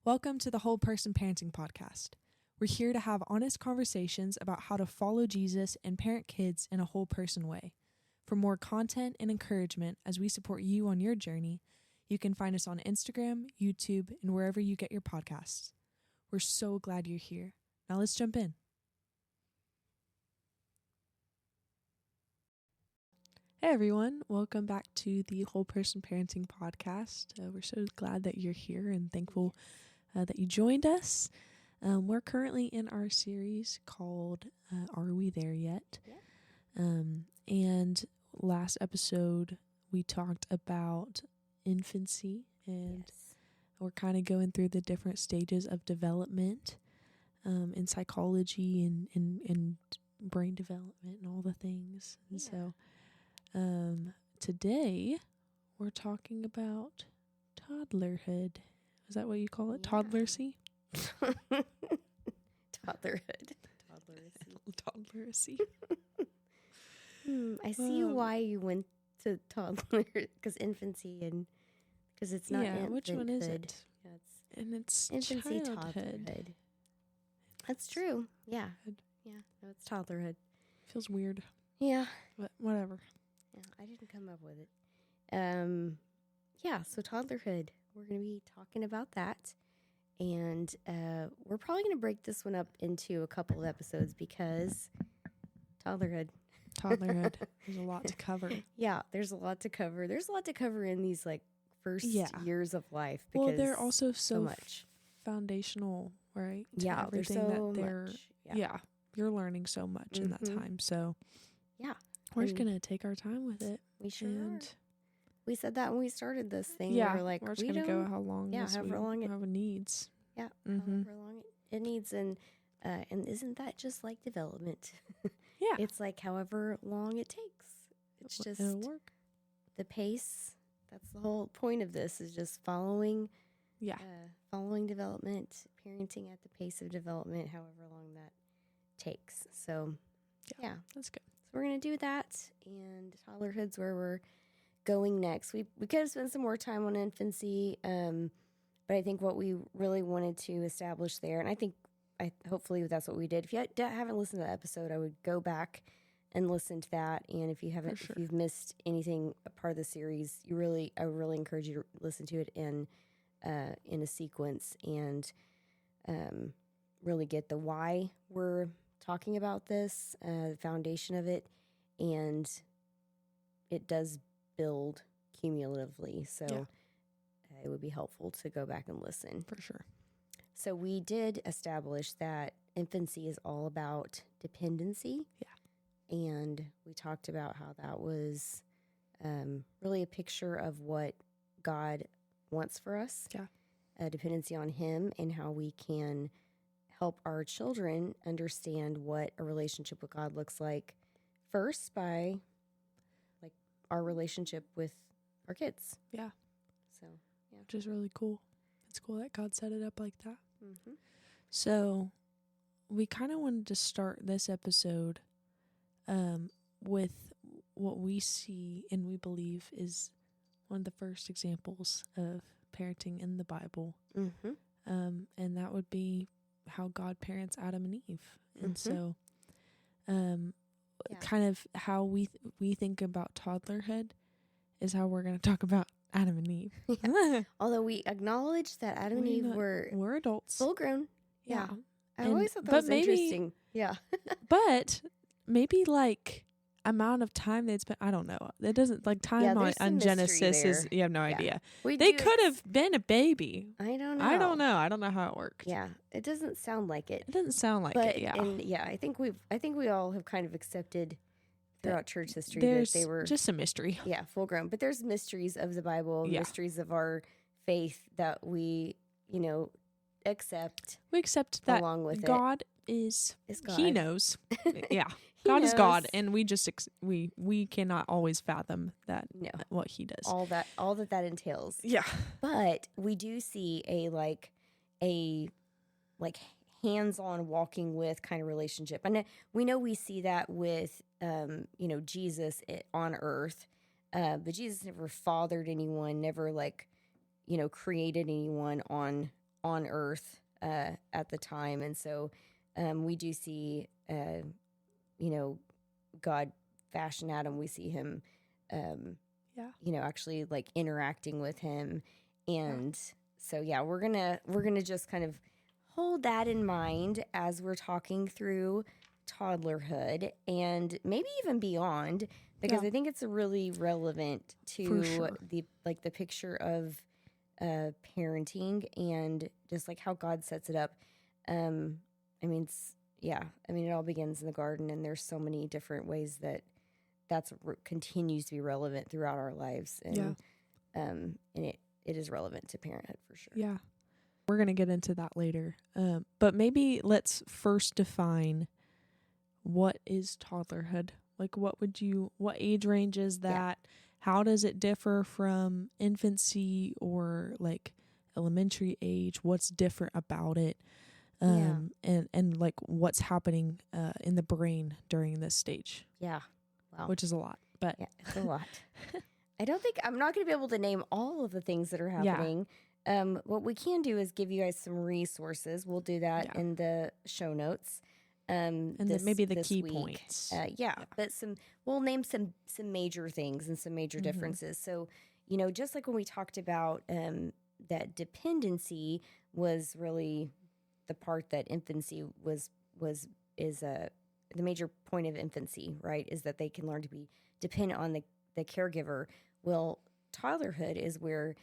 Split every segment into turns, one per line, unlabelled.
Welcome to the Whole Person Parenting Podcast. We're here to have honest conversations about how to follow Jesus and parent kids in a whole person way. For more content and encouragement as we support you on your journey, you can find us on Instagram, YouTube, and wherever you get your podcasts. We're so glad you're here. Now let's jump in. Hey everyone, welcome back to the Whole Person Parenting Podcast. We're so glad that you're here and thankful that you joined us. We're currently in our series called Are We There Yet? Yeah. And last episode we talked about infancy, and we're kind of going through the different stages of development in psychology and brain development and all the things. And so today we're talking about toddlerhood. Is that what you call it? Yeah. Toddlercy?
Toddlerhood.
Toddlercy.
I see why you went to toddler, because infancy and because it's not infanthood.
Which one is it?
Yeah,
it's
infancy,
childhood.
toddlerhood. That's true. Yeah. Yeah. No, it's toddlerhood.
Feels weird.
Yeah.
But whatever.
Yeah, I didn't come up with it. So toddlerhood. We're going to be talking about that. And we're probably going to break this one up into a couple of episodes because toddlerhood.
There's a lot to cover.
Yeah, there's a lot to cover. There's a lot to cover in these first years of life.
Well, they're also so much foundational, right?
Yeah,
everything
there's so
that they're
much.
Yeah, you're learning so much in that time. So
yeah,
we're just gonna take our time with it.
We sure are. We said that when we started this thing.
Yeah,
we were like,
we're just gonna go how long
however long it
needs.
Yeah, however long it needs, and isn't that just like development?
Yeah,
it's like however long it takes. It's just
it'll work.
The pace. That's the whole point of this, is just following.
Yeah,
following development, parenting at the pace of development, however long that takes. So, yeah,
that's good.
So we're gonna do that, and toddlerhood's where we're going next. We could have spent some more time on infancy, but I think what we really wanted to establish there, and hopefully that's what we did. If you haven't listened to that episode, I would go back and listen to that. And if you haven't, if you've missed anything, a part of the series, I really encourage you to listen to it in a sequence and really get the why we're talking about this, the foundation of it, and it does build cumulatively. So it would be helpful to go back and listen.
For sure.
So we did establish that infancy is all about dependency.
Yeah.
And we talked about how that was really a picture of what God wants for us.
Yeah.
A dependency on Him, and how we can help our children understand what a relationship with God looks like, first by our relationship with our kids.
Yeah.
So, yeah.
Which is really cool. It's cool that God set it up like that.
Mm-hmm.
So we kind of wanted to start this episode with what we see and we believe is one of the first examples of parenting in the Bible.
Mm-hmm.
And that would be how God parents Adam and Eve. And so kind of how we think about toddlerhood is how we're going to talk about Adam and Eve.
Yeah. Although we acknowledge that Adam and Eve
were adults.
Full grown.
Yeah.
I always thought that was interesting. Yeah.
But maybe amount of time they'd spent, I don't know. It doesn't time on Genesis is, you have no idea. They could have been a baby.
I don't know.
I don't know how it worked.
Yeah. It doesn't sound like it.
It doesn't sound like it. Yeah.
And I think we all have kind of accepted throughout church history
that
they were
just a mystery.
Yeah, full grown. But there's mysteries of the Bible, mysteries of our faith that we, accept.
We accept that
along with
God is
God.
He knows. Yeah. God is God, and we just we cannot always fathom that what He does.
All that entails.
Yeah.
But we do see a hands-on walking with kind of relationship. And we know we see that with Jesus on earth. But Jesus never fathered anyone, never created anyone on on earth at the time. And so we do see, God fashion Adam. We see him, actually like interacting with him. And so, we're going to just kind of hold that in mind as we're talking through toddlerhood and maybe even beyond, because I think it's really relevant to the picture of parenting and just like how God sets it up. It all begins in the garden, and there's so many different ways that continues to be relevant throughout our lives, and it is relevant to parenthood for sure.
Yeah, we're gonna get into that later, but maybe let's first define what is toddlerhood. Like, what age range is that? Yeah. How does it differ from infancy or like elementary age? What's different about it? And like what's happening in the brain during this stage?
Yeah. Wow.
Which is a lot, but
it's a lot. I'm not going to be able to name all of the things that are happening. What we can do is give you guys some resources. We'll do that in the show notes.
And then maybe the key points.
But we'll name some major things and some major differences. So, just like when we talked about that dependency was really the part that infancy is the major point of infancy, right? Is that they can learn to be dependent on the caregiver. Well, toddlerhood is where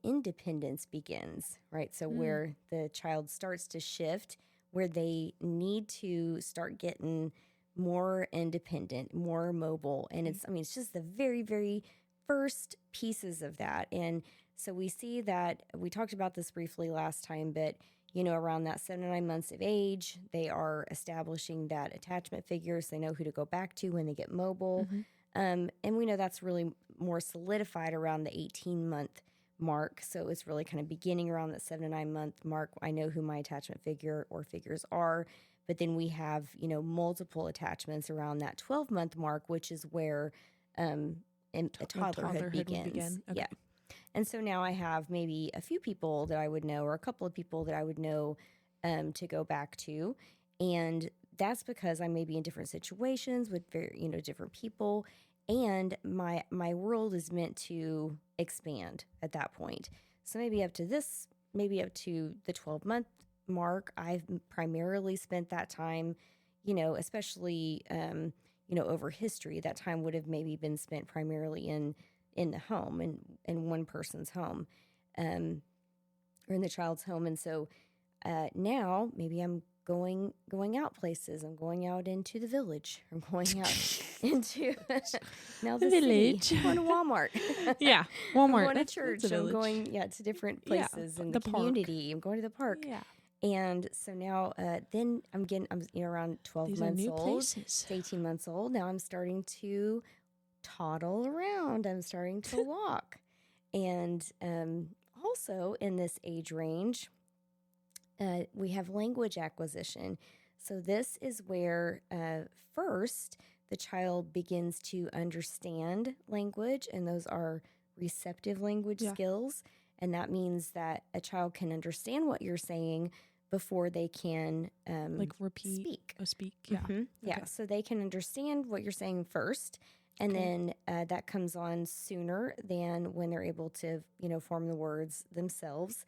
independence begins, right? So where the child starts to shift, where they need to start getting more independent, more mobile. And it's just the very, very first pieces of that. And so we see that, we talked about this briefly last time, but around that 7 to 9 months of age, they are establishing that attachment figure, so they know who to go back to when they get mobile. And we know that's really more solidified around the 18-month mark. So it's really kind of beginning around that 7 to 9 month mark. I know who my attachment figure or figures are, but then we have, multiple attachments around that 12-month mark, which is where toddlerhood begins.
Okay.
Yeah. And so now I have maybe a few people that I would know, or a couple of people that I would know to go back to. And that's because I may be in different situations with very, different people. And my world is meant to expand at that point. So maybe up to the 12-month mark, I've primarily spent that time, especially, over history. That time would have maybe been spent primarily in the home, in one person's home, or in the child's home. And so now maybe I'm going out places. I'm going out into the village. I'm going out into now the village. City. I'm going to Walmart.
Walmart.
I'm going to church. I'm going to different places in the community. Park. I'm going to the park. Yeah. And so now, then I'm around 12 months old, 18 months old. Now I'm starting to toddle around. I'm starting to walk. And also in this age range, we have language acquisition. So this is where first the child begins to understand language, and those are receptive language skills. And that means that a child can understand what you're saying before they can
repeat.
Speak.
Yeah.
Mm-hmm. Yeah.
Okay.
So they can understand what you're saying first. And then that comes on sooner than when they're able to, form the words themselves.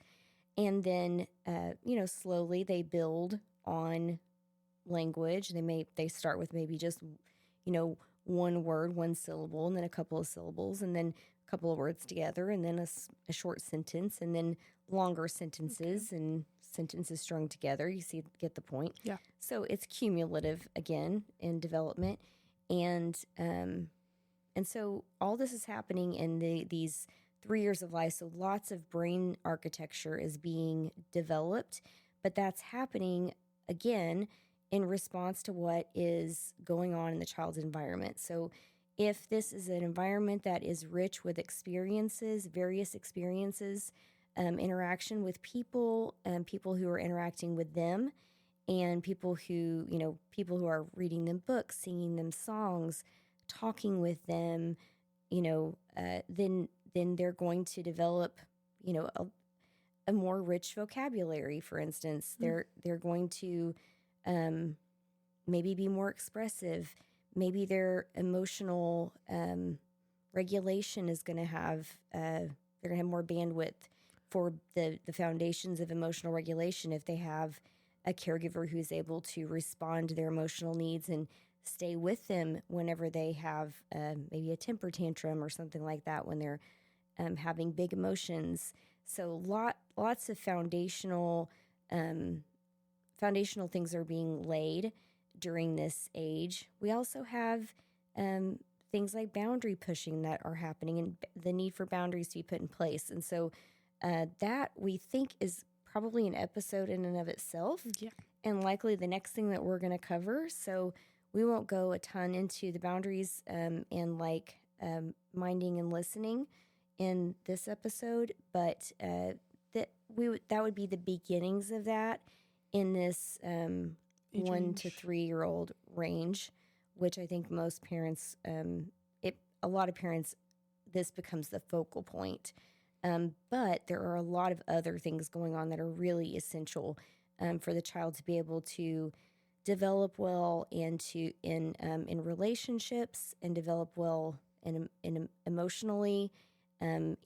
And then, slowly they build on language. They start with maybe just, one word, one syllable, and then a couple of syllables, and then a couple of words together, and then a short sentence, and then longer sentences and sentences strung together. You get the point.
Yeah.
So it's cumulative again in development. And so all this is happening in these 3 years of life. So lots of brain architecture is being developed, but that's happening again in response to what is going on in the child's environment. So if this is an environment that is rich with experiences, various experiences, interaction with people, people who are interacting with them, and people who are reading them books, singing them songs, talking with them, then they're going to develop, a a more rich vocabulary, for instance. They're going to maybe be more expressive. Maybe their emotional regulation is going to have they're going to have more bandwidth for the foundations of emotional regulation if they have a caregiver who's able to respond to their emotional needs and stay with them whenever they have maybe a temper tantrum or something like that, when they're having big emotions. So lots of foundational things are being laid during this age. We also have things like boundary pushing that are happening, and the need for boundaries to be put in place. And so that, we think, is probably an episode in and of itself, and likely the next thing that we're going to cover. So we won't go a ton into the boundaries and minding and listening in this episode, but that would be the beginnings of that in this 1 to 3 year old range, which I think most parents, a lot of parents, this becomes the focal point. But there are a lot of other things going on that are really essential for the child to be able to develop well and in relationships, and develop well in emotionally and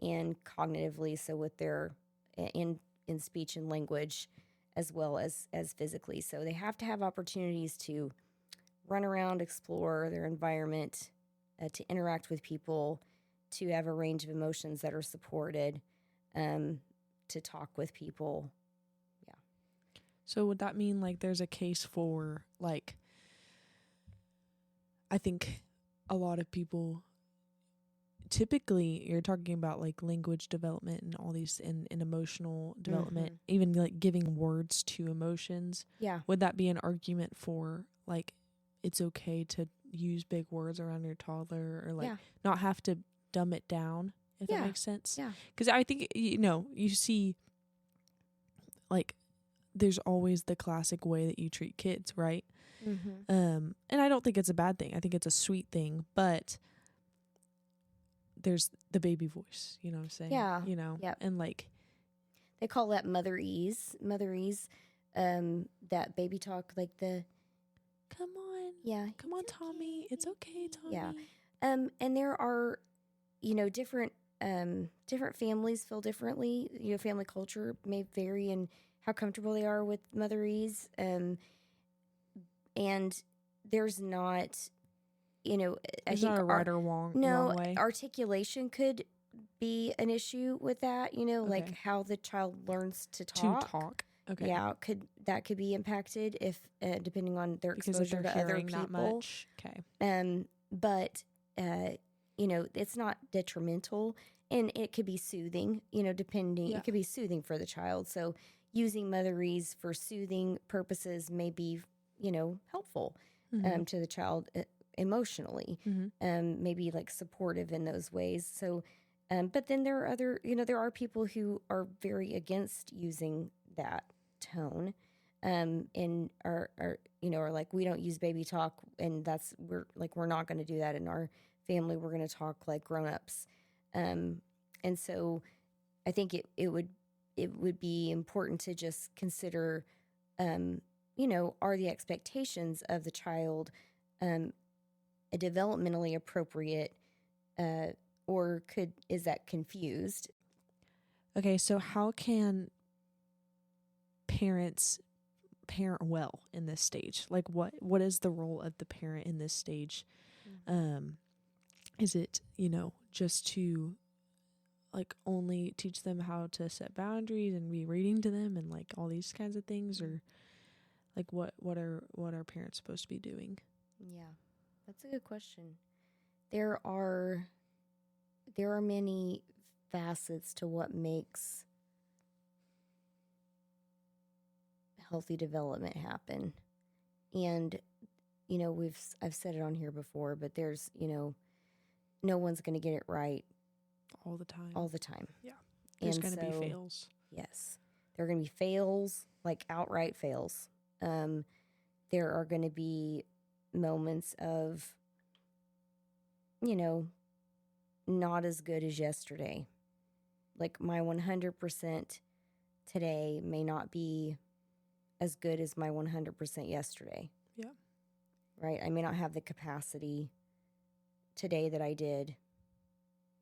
cognitively. So with their in speech and language, as well as physically. So they have to have opportunities to run around, explore their environment, to interact with people, to have a range of emotions that are supported, to talk with people. Yeah.
So would that mean like there's a case for like, I think a lot of people, typically you're talking about like language development and all these and emotional development, even like giving words to emotions.
Yeah.
Would that be an argument for like it's okay to use big words around your toddler, or like not have to dumb it down, if that makes sense?
Yeah.
Because I think, you see like there's always the classic way that you treat kids, right? And I don't think it's a bad thing. I think it's a sweet thing, but there's the baby voice, you know what I'm saying?
Yeah.
And like
they call that mother ease, that baby talk, like the
come on, Tommy,
okay.
it's okay, Tommy.
Yeah. And there are, different families feel differently. Family culture may vary in how comfortable they are with motherese. And there's not,
there's not a right or wrong way.
Articulation could be an issue with that, like how the child learns to talk.
Okay.
Yeah, that could be impacted if depending on their exposure to other people.
That much. Okay.
But it's not detrimental, and it could be soothing. Depending, it could be soothing for the child. So using motherese for soothing purposes may be, helpful to the child emotionally. Maybe like supportive in those ways. So, but then there are other, there are people who are very against using that tone, and are like, we don't use baby talk, and we're not going to do that in our family. We're going to talk like grown-ups. And so I think it would be important to just consider, are the expectations of the child developmentally appropriate, or is that confused?
Okay, so how can parents parent well in this stage? Like what is the role of the parent in this stage? Is it, just to like only teach them how to set boundaries and be reading to them and like all these kinds of things, or like what are parents supposed to be doing?
Yeah, that's a good question. There are many facets to what makes healthy development happen. And, I've said it on here before, but there's, no one's going to get it right
all the time. Yeah. There's going to be fails.
Yes. There are going to be fails, like outright fails. There are going to be moments of, not as good as yesterday. Like my 100% today may not be as good as my 100% yesterday.
Yeah.
Right? I may not have the capacity today that I did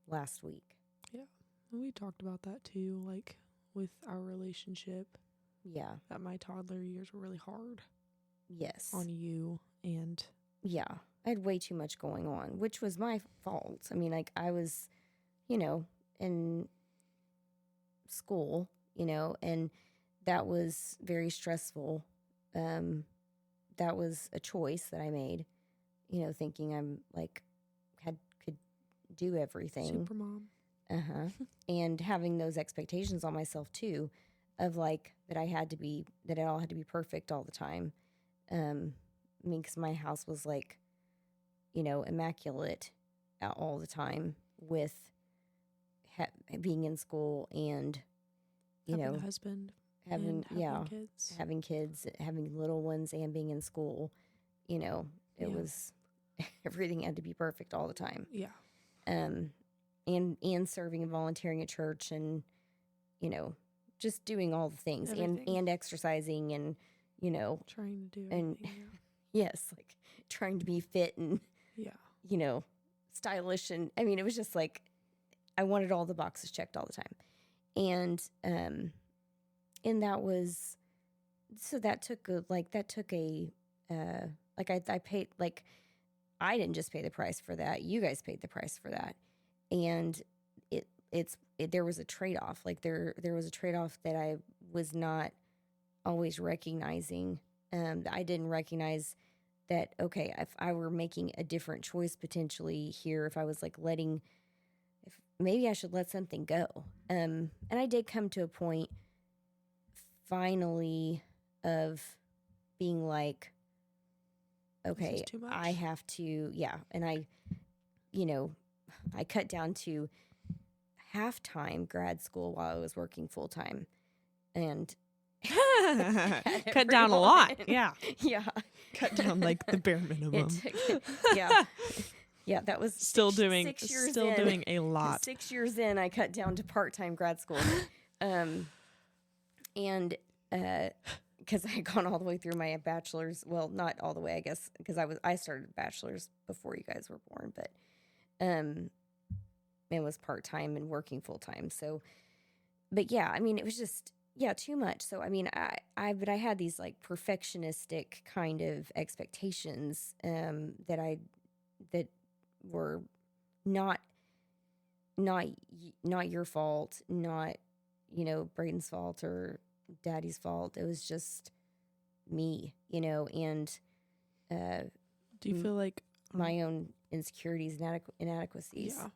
last week.
Yeah. And we talked about that too, like with our relationship.
Yeah.
That my toddler years were really hard.
Yes.
On you and...
Yeah. I had way too much going on, which was my fault. I mean, like, I was, you know, in school, you know, and that was very stressful. That was a choice that I made, you know, thinking I'm like could do everything.
Super mom.
And having those expectations on myself too, of like that it all had to be perfect all the time. I mean, because my house was like, you know, immaculate all the time with being in school and, you
having
know,
a husband,
having
kids,
having little ones, and being in school. You know, it was everything had to be perfect all the time.
Yeah.
And serving and volunteering at church, and you know, just doing all the things, and exercising, and you know,
trying to do
and yes, like trying to be fit and you know, stylish, and I mean, it was just like I wanted all the boxes checked all the time, and that was so that took a I paid, like, I didn't just pay the price for that. You guys paid the price for that. And there was a trade-off. Like there was a trade-off that I was not always recognizing. I didn't recognize that, okay, if I were making a different choice potentially here, if I was like maybe I should let something go. And I did come to a point finally of being like, okay, I have to, and I, you know, I cut down to half-time grad school while I was working full-time, and
cut down a lot. Yeah.
Cut
down like the bare minimum.
That was
still doing a lot.
6 years in, I cut down to part-time grad school, and because I had gone all the way through my bachelor's. Well, not all the way, I guess, because I started bachelor's before you guys were born, but it was part-time and working full-time. So, but yeah, I mean, it was just, too much. So, I mean, I had these like perfectionistic kind of expectations that were not your fault, not, you know, Braden's fault or Daddy's fault. It was just me, you know, and
do you feel like
my own insecurities and inadequacies?
Yeah.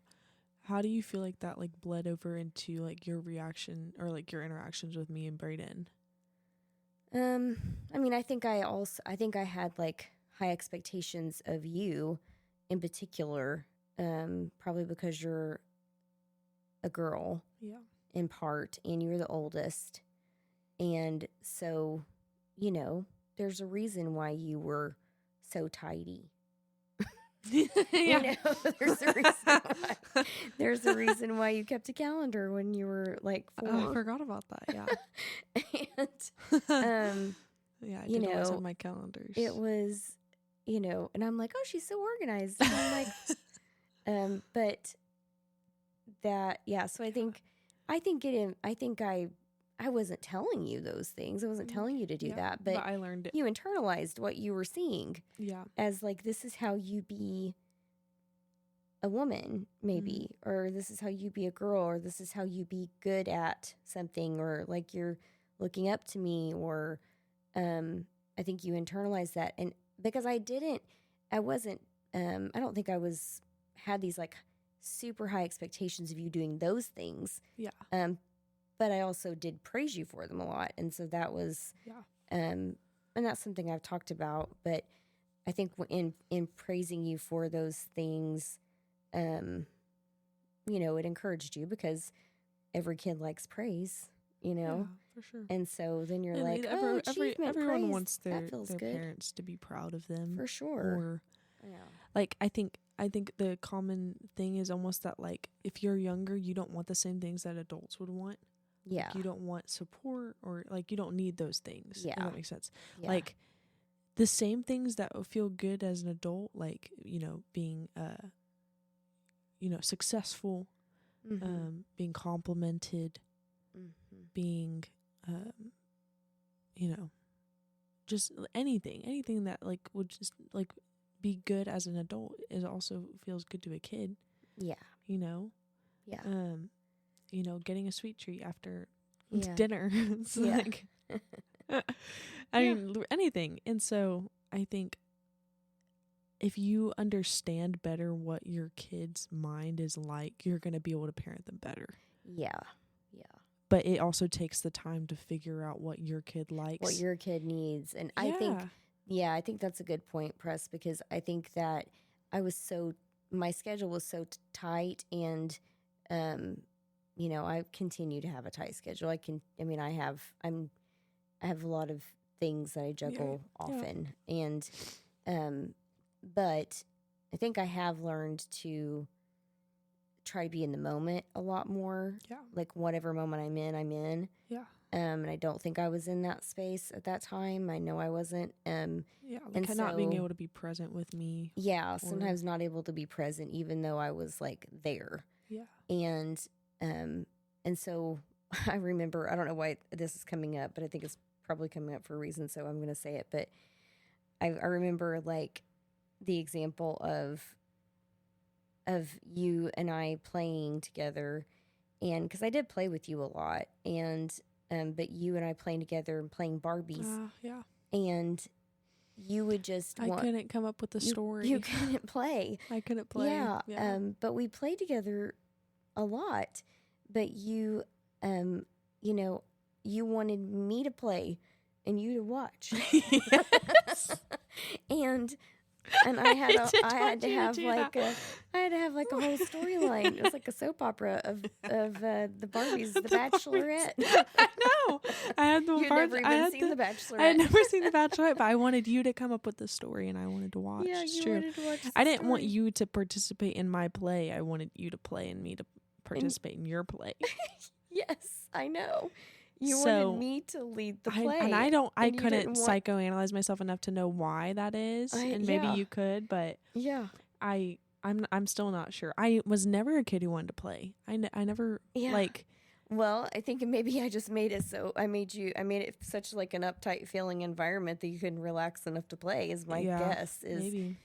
How do you feel like that like bled over into like your reaction or like your interactions with me and Braden?
I mean, I think I had like high expectations of you in particular, probably because you're a girl.
Yeah.
In part, and you were the oldest. And so, you know, there's a reason why you were so tidy. You know, there's a reason why you kept a calendar when you were like 4.
I forgot about that. Yeah.
And
I did always have my calendars.
It was, you know, and I'm like, oh, she's so organized. And I'm like, but that, so I wasn't telling you those things. I wasn't telling you to do that, but
I learned it.
You internalized what you were seeing.
Yeah.
As like, this is how you be a woman, maybe, or this is how you be a girl, or this is how you be good at something, or like you're looking up to me, or I think you internalized that. And because I don't think I had these like super high expectations of you doing those things.
Yeah.
But I also did praise you for them a lot. And so that was, and that's something I've talked about, but I think in praising you for those things, you know, it encouraged you because every kid likes praise, you know?
Yeah, for sure.
And so then you're like,
everyone
praise,
wants their
good.
Parents to be proud of them.
For sure.
Or, like, I think the common thing is almost that, like, if you're younger, you don't want the same things that adults would want.
Yeah.
Like, you don't want support, or like, you don't need those things.
Yeah.
If that makes sense.
Yeah.
Like, the same things that feel good as an adult, like, being, successful, being complimented, being, just anything that like would just like be good as an adult is also feels good to a kid.
Yeah.
Yeah. Getting a sweet treat after
Yeah.
dinner. It's like, I mean, anything. And so I think if you understand better what your kid's mind is like, you're going to be able to parent them better.
Yeah. Yeah.
But it also takes the time to figure out what your kid likes.
What your kid needs. And I think that's a good point, Press, because I think that my schedule was so tight, and, I continue to have a tight schedule. I have a lot of things that I juggle often. And, but I think I have learned to try to be in the moment a lot more.
Yeah.
Like, whatever moment I'm in.
Yeah.
And I don't think I was in that space at that time. I know I wasn't.
Like, not being able to be present with me.
Yeah, sometimes not able to be present, even though I was like there.
Yeah.
And so I remember, I don't know why this is coming up, but I think it's probably coming up for a reason, so I'm going to say it. But I remember like the example of you and I playing together, and because I did play with you a lot, and but you and I playing together and playing Barbies, and you would just
I couldn't come up with the story.
You couldn't play.
I couldn't play.
Yeah. But we played together a lot. But you, you wanted me to play and you to watch.
Yes.
And I had to have like a whole storyline. It was like a soap opera of the Barbies, The Bachelorette.
I know. I had the
You'd never even seen The Bachelorette.
I had never seen The Bachelorette, but I wanted you to come up with the story, and I wanted to watch.
Yeah,
it's
you
true.
wanted to watch.
I didn't want you to participate in my play. I wanted you to play and me to participate in your play.
Yes, I know. You wanted me to lead the play.
I couldn't psychoanalyze myself enough to know why that is. And maybe you could, but I'm still not sure. I was never a kid who wanted to play. I never like.
Well, I think maybe I just made it so I made it such like an uptight feeling environment that you couldn't relax enough to play. Is my guess is
maybe.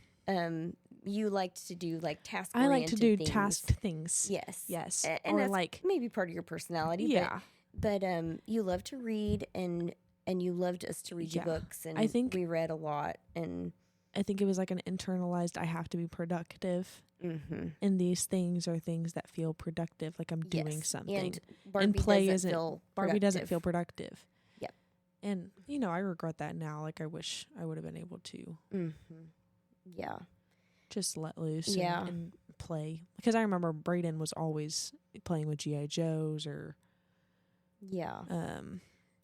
You liked to do like task.
I like to do tasked things.
Yes,
and
or that's
like
maybe part of your personality.
Yeah.
But you love to read, and you loved us to read you books, and
I think
we read a lot. And
I think it was like an internalized, I have to be productive.
Mm-hmm.
And these things are things that feel productive, like I'm doing something.
And
play
Barbie
doesn't feel productive.
Yep.
And, I regret that now. Like, I wish I would have been able to.
Mm-hmm. Yeah.
Just let loose and play. Because I remember Brayden was always playing with G.I. Joes or...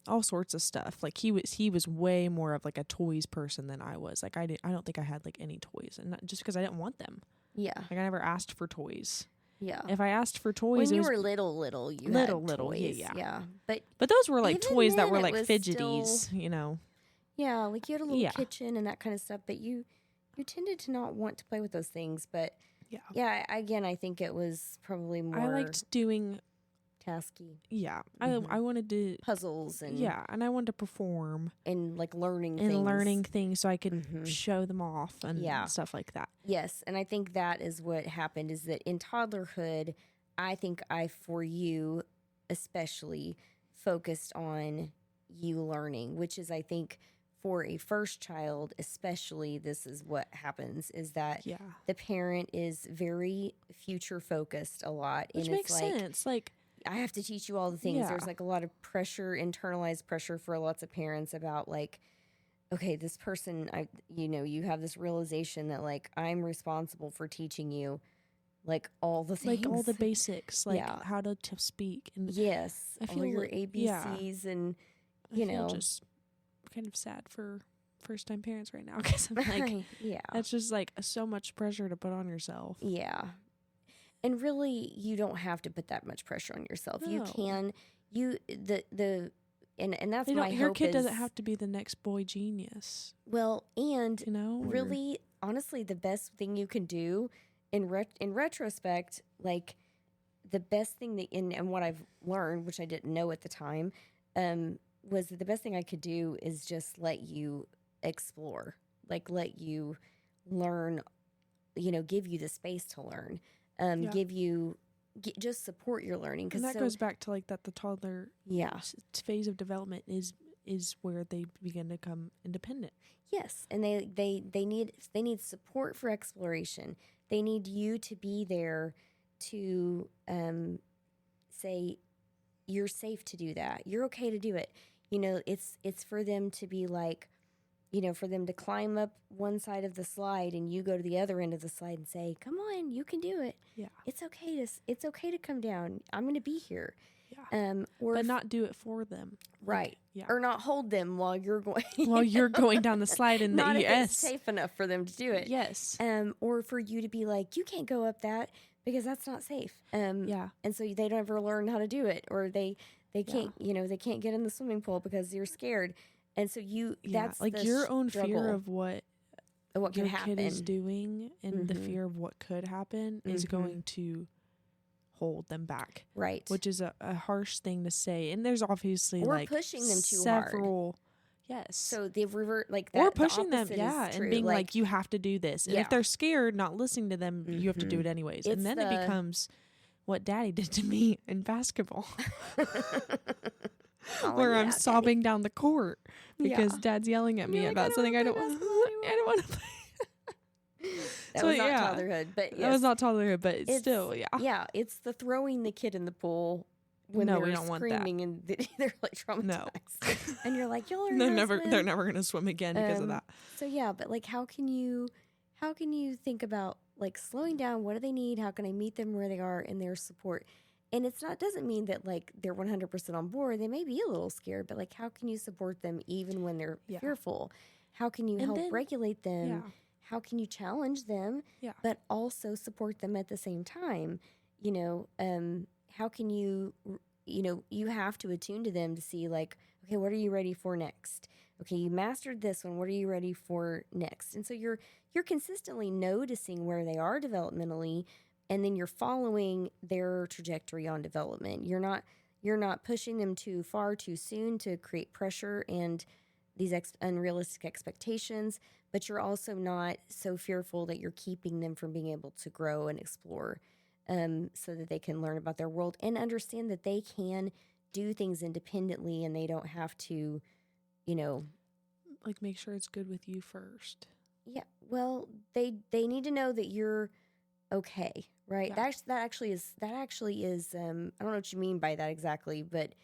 all sorts of stuff. Like he was way more of like a toys person than I was. Like I don't think I had like any toys, and not just because I didn't want them.
Yeah.
Like I never asked for toys.
Yeah.
If I asked for toys,
when you were little, you had toys. Yeah. But
those were like toys that were like fidgeties,
still, Yeah, like you had a little kitchen and that kind of stuff, but you tended to not want to play with those things. But again, I think it was probably more.
I liked doing
tasky.
Yeah. Mm-hmm. I wanted to
puzzles and
and I wanted to perform
and like learning
things so I could show them off and stuff like that.
Yes, and I think that is what happened is that in toddlerhood, I think for you especially focused on you learning, which is I think for a first child especially, this is what happens is that the parent is very future focused a lot,
which makes sense. Like
I have to teach you all the things. There's like a lot of pressure, internalized pressure for lots of parents about like, okay, this person, you have this realization that like I'm responsible for teaching you like all the things,
like all the basics, like how to speak and
I feel all your ABCs and I feel
just kind of sad for first time parents right now because I'm like, that's just like so much pressure to put on yourself.
Yeah. And really, you don't have to put that much pressure on yourself.
No.
and that's
They
my
don't, your
hope
kid
is,
doesn't have to be the next boy genius,
well, and
you know? Or-
really, honestly, the best thing you can do in retrospect, like the best thing that and what I've learned, which I didn't know at the time, was that the best thing I could do is just let you explore, like let you learn, give you the space to learn,
Yeah.
give you just support your learning.
And that goes back to like that the toddler
yeah,
phase of development is where they begin to become independent.
yes, and they need support for exploration. They need you to be there to say you're safe to do that. You're okay to do it. It's for them to be like, for them to climb up one side of the slide and you go to the other end of the slide and say, "Come on, you can do it.
Yeah.
It's okay to come down. I'm going to be here."
Yeah. But not do it for them.
Right.
Like, yeah.
Or not hold them while you're going
While you're going down the slide in the
not
ES.
if it's safe enough for them to do it.
Yes.
Or for you to be like, "You can't go up that because that's not safe."
Yeah.
And so they don't ever learn how to do it, or they can't, they can't get in the swimming pool because you're scared. And so that's
like
the
your own fear
struggle
of what
can
your
happen.
kid is doing and the
Mhm.
fear of what could happen is going to hold them back.
Right.
Which is a harsh thing to say. And there's obviously
or
like
pushing them too
several
hard.
Yes.
So they've revert like that.
Or pushing them,
the
yeah,
is true.
and being like, you have to do this. And
Yeah.
if they're scared, not listening to them, you have to do it anyways.
It's
and then it becomes what Daddy did to me in basketball. Where I'm sobbing down the court because Dad's yelling at me about something I don't want to play.
That was not toddlerhood, but yes.
That was not toddlerhood, but it's still,
Yeah, it's the throwing the kid in the pool when
No,
they're
we don't want that.
screaming and they're like traumatized.
No.
And you're like, you'll learn
they're
how to
never
swim.
they're never gonna swim again because of that.
So yeah, but like how can you think about like slowing down? What do they need? How can I meet them where they are in their support? And doesn't mean that like they're 100% on board. They may be a little scared, but like how can you support them even when they're fearful? How can you help regulate them?
Yeah.
How can you challenge them, but also support them at the same time? How can you, you have to attune to them to see like, okay, what are you ready for next? Okay, you mastered this one. What are you ready for next? And so you're consistently noticing where they are developmentally, and then you're following their trajectory on development. You're not pushing them too far too soon to create pressure and these unrealistic expectations, but you're also not so fearful that you're keeping them from being able to grow and explore, so that they can learn about their world and understand that they can do things independently and they don't have to,
like make sure it's good with you first.
Yeah. Well, they need to know that you're okay, right?
Yeah.
That actually is. I don't know what you mean by that exactly, but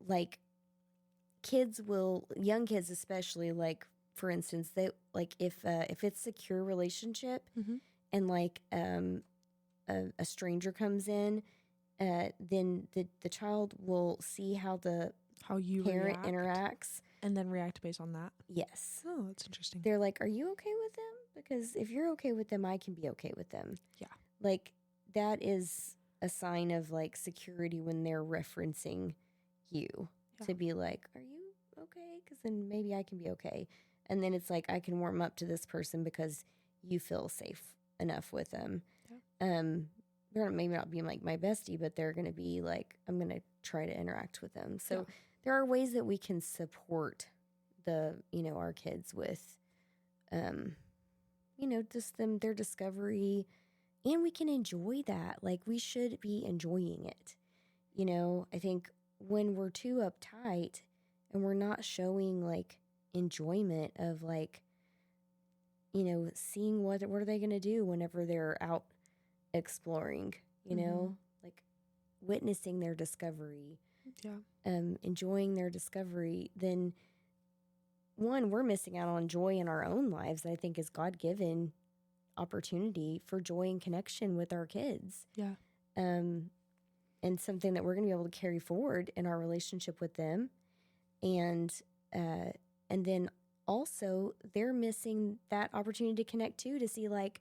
like young kids especially, like for instance, they like if it's secure relationship and like a stranger comes in, then the child will see how
you
parent interacts
and then react based on that.
Yes.
Oh, that's interesting.
They're like, are you okay with them? Because if you're okay with them, I can be okay with them.
Yeah.
Like that is a sign of like security when they're referencing you to be like, are you okay? Because then maybe I can be okay. And then it's like, I can warm up to this person because you feel safe enough with them. Yeah. They're maybe not being like my bestie, but they're going to be like, I'm going to try to interact with them. So there are ways that we can support our kids with, just their discovery, and we can enjoy that. Like we should be enjoying it. I think when we're too uptight and we're not showing like enjoyment of like, seeing what are they going to do whenever they're out exploring, like witnessing their discovery, enjoying their discovery, then one, we're missing out on joy in our own lives that I think is God-given opportunity for joy and connection with our kids.
Yeah.
And something that we're going to be able to carry forward in our relationship with them. And then also they're missing that opportunity to connect too, to see like,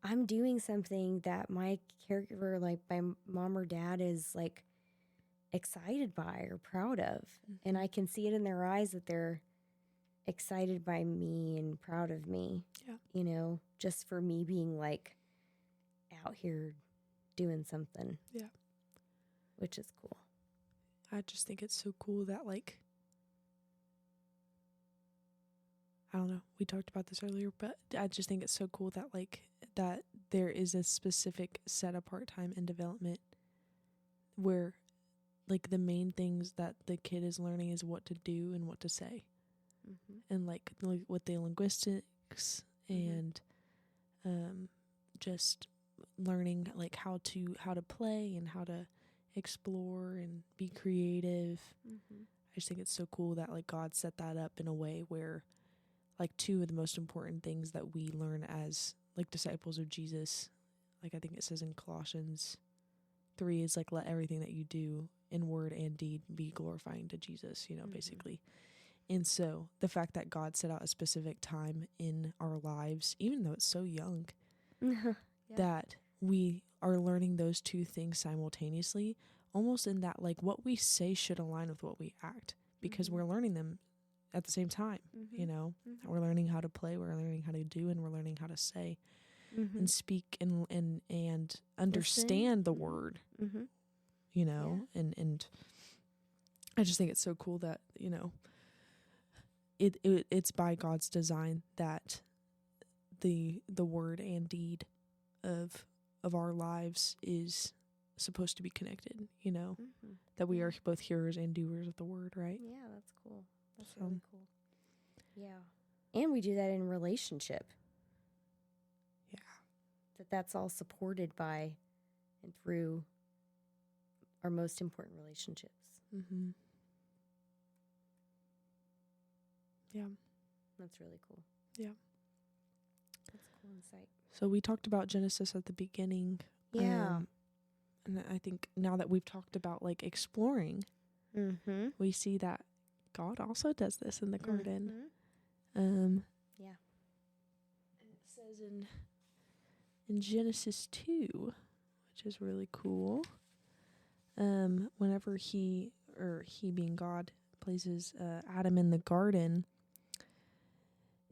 I'm doing something that my caregiver, like my mom or dad is like excited by or proud of. And I can see it in their eyes that they're excited by me and proud of me.
Yeah.
You know, just for me being like out here doing something.
Yeah.
Which is cool.
I just think it's so cool that, like, I don't know, we talked about this earlier, but I just think it's so cool that, like, that there is a specific set apart time in development where, like, the main things that the kid is learning is what to do and what to say. And, like with the linguistics and just learning, like, how to play and how to explore and be creative. I just think it's so cool that, like, God set that up in a way where, like, two of the most important things that we learn as, like, disciples of Jesus, like, I think it says in Colossians 3 is, like, let everything that you do in word and deed be glorifying to Jesus, you know, basically. And so the fact that God set out a specific time in our lives, even though it's so young, that we are learning those two things simultaneously, almost in that, like, what we say should align with what we act, because we're learning them at the same time, you know. We're learning how to play, we're learning how to do, and we're learning how to say and speak and understand the word, you know. And I just think it's so cool that, you know, it's by God's design that the word and deed of our lives is supposed to be connected, you know, that we are both hearers and doers of the word, right?
Yeah, that's cool. That's really cool. Yeah. And we do that in relationship.
Yeah.
That's all supported by and through our most important relationships.
Yeah.
That's really cool.
Yeah.
That's a cool insight.
So we talked about Genesis at the beginning.
Yeah.
And I think now that we've talked about, like, exploring, we see that God also does this in the garden.
Yeah.
It says in Genesis 2, which is really cool, whenever he being God places Adam in the garden,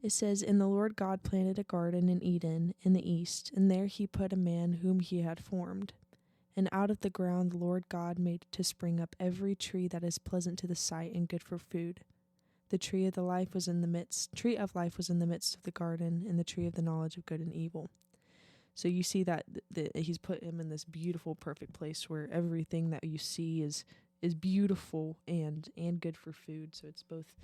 it says, "And the Lord God planted a garden in Eden in the east, and there he put a man whom he had formed. And out of the ground the Lord God made to spring up every tree that is pleasant to the sight and good for food. The tree of life was in the midst of the garden, and the tree of the knowledge of good and evil." So you see that he's put him in this beautiful, perfect place where everything that you see is beautiful and good for food. So it's both,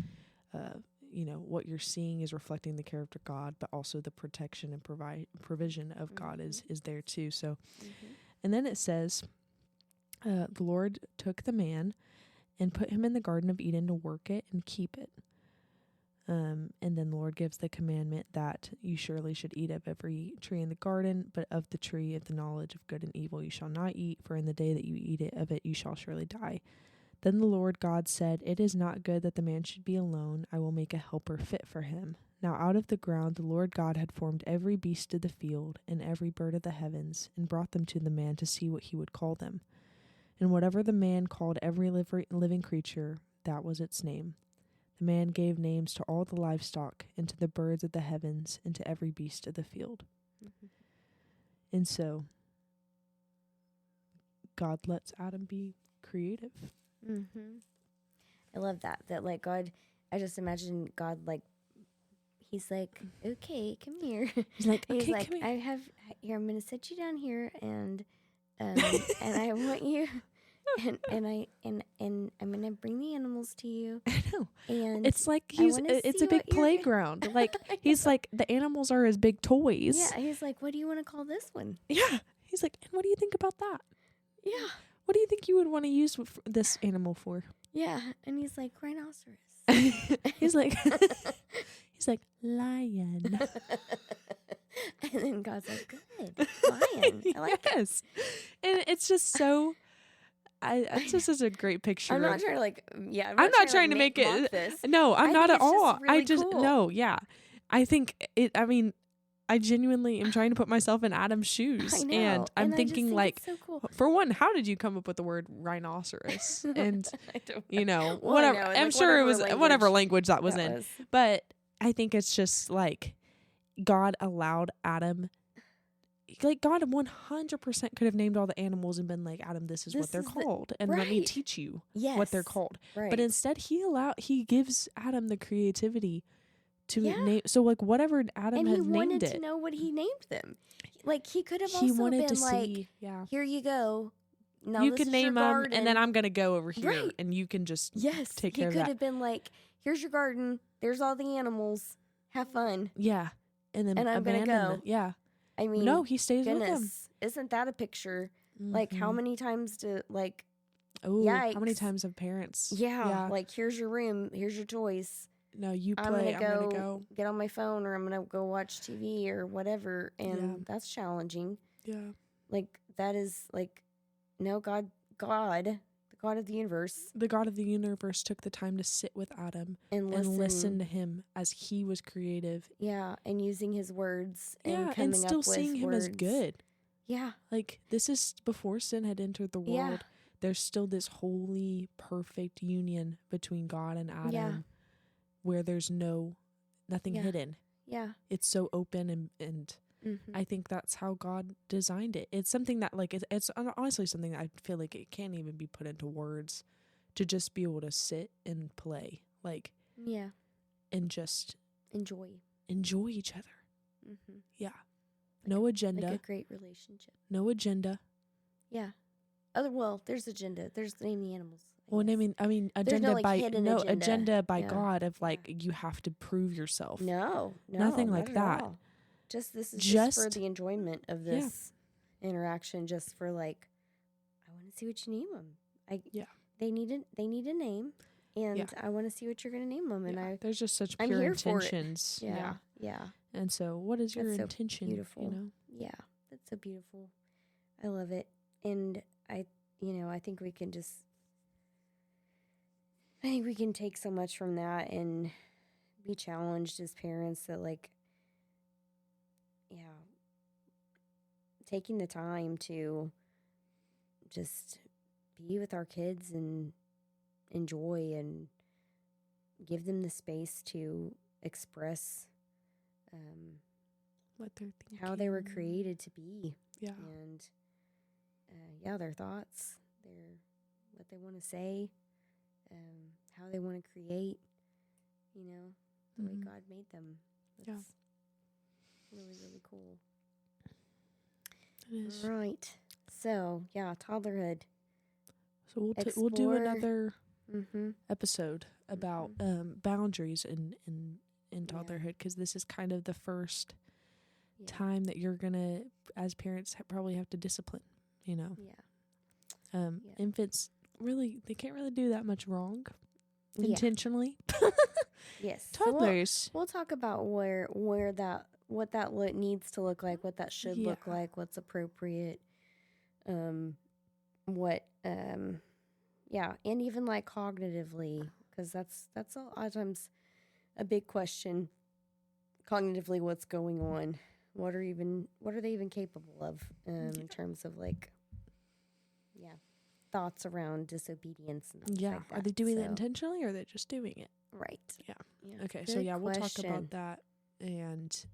you know, what you're seeing is reflecting the character of God, but also the protection and provision of God is there too. So, and then it says, the Lord took the man and put him in the Garden of Eden to work it and keep it. And then the Lord gives the commandment that you surely should eat of every tree in the garden, but of the tree of the knowledge of good and evil you shall not eat, for in the day that you eat of it you shall surely die. Then the Lord God said, "It is not good that the man should be alone. I will make a helper fit for him." Now out of the ground the Lord God had formed every beast of the field and every bird of the heavens, and brought them to the man to see what he would call them. And whatever the man called every living creature, that was its name. The man gave names to all the livestock, and to the birds of the heavens, and to every beast of the field. And so God lets Adam be creative.
I love that. That, like, God, I just imagine God, like, he's like, "Okay, come here."
He's like, "Okay, come
here. I'm going to set you down here, and and I want you, and I'm going to bring the animals to you."
I know.
And
it's like it's a big playground. Like, he's like, the animals are his big toys.
Yeah, he's like, "What do you want to call this one?"
Yeah. He's like, "And what do you think about that?"
Yeah.
"What do you think you would want to use this animal for?"
Yeah. And he's like, "Rhinoceros."
he's like, "Lion."
And then God's like, "Good, lion." I like
it. And it's just so, it's just such a great picture.
I'm not trying to, like,
I'm not trying to make it.
This.
No, I'm not at all.
Really
cool. No, yeah. I think it. I mean, I genuinely am trying to put myself in Adam's shoes.
I know.
And I'm
and
thinking, like,
it's so cool.
for one, how did you come up with the word rhinoceros? And,
I don't
you know,
Well,
whatever.
I know,
I'm
like,
sure it was
language
whatever language that was
that
in.
was.
But I think it's just like God allowed Adam. Like, God 100% could have named all the animals and been like, Adam, this is what they're called. And let me
right.
teach you
Yes.
what they're called.
Right.
But instead, he gives Adam the creativity to
Yeah.
name. So, like, whatever Adam
and
had
he wanted
named
to
it,
know what he named them. Like, he could have
he
also
wanted
been
to
like,
see, yeah.
here you go. Now
You
this
can
is
name
your
them,
garden.
and then I'm going to go over here,
Right.
and you can just
Yes.
take
He
care of
could
that.
have been like, here's your garden. There's all the animals. Have fun.
Yeah. And then
And I'm going to
abandon
go.
them. Yeah.
I mean,
No, he stays
goodness,
with them.
isn't that a picture? Like, how many times do, like,
Oh,
yikes.
how many times have parents?
Yeah, like, here's your room. Here's your toys.
No, you play.
I'm gonna
go
get on my phone, or I'm gonna go watch TV or whatever, and that's challenging.
Yeah,
Like, that is like, no, God, the God of the universe,
the God of the universe took the time to sit with Adam
and
listen to him as he was creative.
Yeah, and using his words, and
and still
up
seeing
with
him
words.
as good.
Yeah,
Like, this is before sin had entered the world.
Yeah.
There's still this holy, perfect union between God and Adam.
Yeah.
Where there's nothing
Yeah.
hidden.
yeah.
It's so open and
Mm-hmm.
I think that's how God designed it. It's something that, like, it's honestly something that I feel like it can't even be put into words, to just be able to sit and play, like,
Yeah,
and just
enjoy
each other.
Mm-hmm.
Yeah. No agenda.
Like a great relationship.
No agenda.
Yeah. There's agenda. There's name the animals.
Well, I mean,
There's
agenda
no, like,
by
hidden
agenda by
Yeah.
God of, like, you have to prove yourself.
No,
Nothing
not
like
at
that.
all. This is just for the enjoyment of
Yeah.
this interaction. Just for, like, I want to see what you name them.
Yeah.
They need a name, and
Yeah.
I want to see what you're gonna name them. And
there's just such
I'm
pure
here for it.
intentions.
Yeah.
And so, what is your
That's so
intention?
beautiful.
You know?
Yeah, that's so beautiful. I love it. And I think we can take so much from that and be challenged as parents that, like, taking the time to just be with our kids and enjoy and give them the space to express
What they're thinking.
how they were created to be.
Yeah.
And their thoughts, what they want to say, how they want to create, the way God made them. That's really, really cool.
It is.
Right. So, toddlerhood.
So we'll do another
Mm-hmm.
episode about boundaries in toddlerhood, because this is kind of the first time that you're gonna, as parents, probably have to discipline. Infants they can't really do that much wrong intentionally.
Yes.
Toddlers.
So we'll talk about what that needs to look like, what that should look like, what's appropriate, and even, like, cognitively, because that's a lot of times a big question. Cognitively, what's going on? What are they even capable of in terms of, like, thoughts around disobedience and things like that.
Are they doing it intentionally, or are they just doing it?
Right.
Yeah. Okay.
Good
So we'll talk
question.
about that, and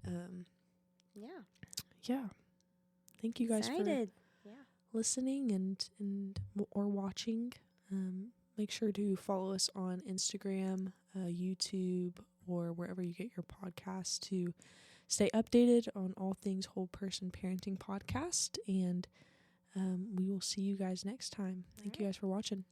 Yeah.
Thank you guys
Excited.
for listening and or watching. Make sure to follow us on Instagram, YouTube, or wherever you get your podcasts to stay updated on all things Whole Person Parenting Podcast. And we will see you guys next time. Thank you guys for watching.